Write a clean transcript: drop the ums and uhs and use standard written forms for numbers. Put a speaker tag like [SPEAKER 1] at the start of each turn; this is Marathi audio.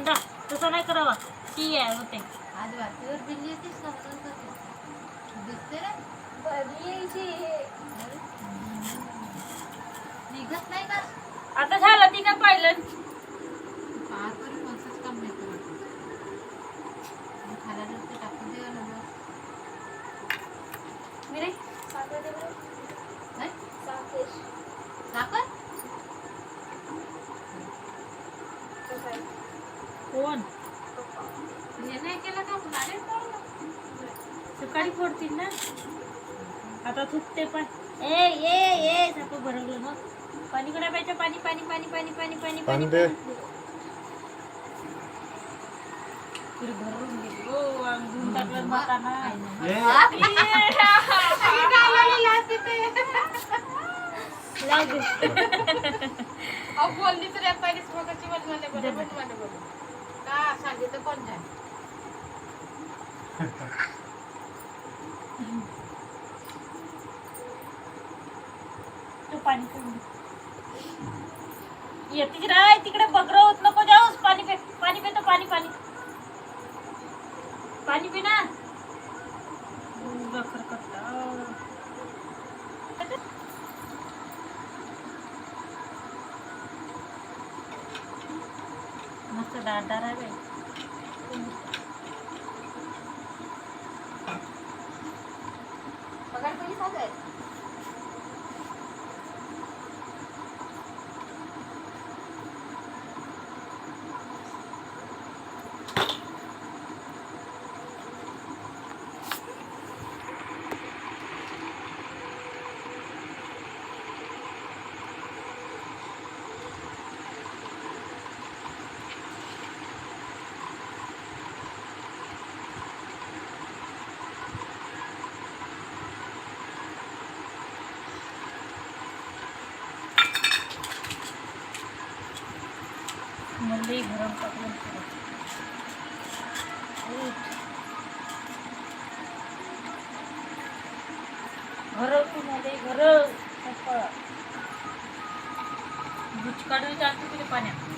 [SPEAKER 1] जा तसं नाही करावा ती आहे होते
[SPEAKER 2] आज वाटेवर बिल्ली होतीस का दिसते रे निघत नाही का
[SPEAKER 1] आता झालं तिने पाहिलं
[SPEAKER 2] तरी कोणतंच काम नाही करत खायला ते टाकून द्यावं ना
[SPEAKER 1] मी रे
[SPEAKER 2] नाही साखर
[SPEAKER 1] कोण
[SPEAKER 2] हे नाही केलं का अरे
[SPEAKER 1] सकाळी फोडतील ना आता थुकते पण ए सापं भरवलं मग पाणी कडा पाहिजे पाणी पाणी पाणी पाणी पाणी पाणी पाणी
[SPEAKER 3] दे
[SPEAKER 1] पुरी भरून गेली ओ अंगून टाकलं माताना
[SPEAKER 2] अब बोलली तर पहिलीच मगाची बनवायला बोलू का सांगितलं कोण जाय
[SPEAKER 1] तू पाणी पिऊन येतीच राय तिकडे बगर होत नको जाऊस पाणी पे तो पाणी पाणी पाणी पी ना मस्त दारदार आहे बाई
[SPEAKER 2] पगार कधी सांगाय
[SPEAKER 1] मल्ली गरम टाकून घर तू मध्ये घर बुच काढून चालते तिथे पाण्यात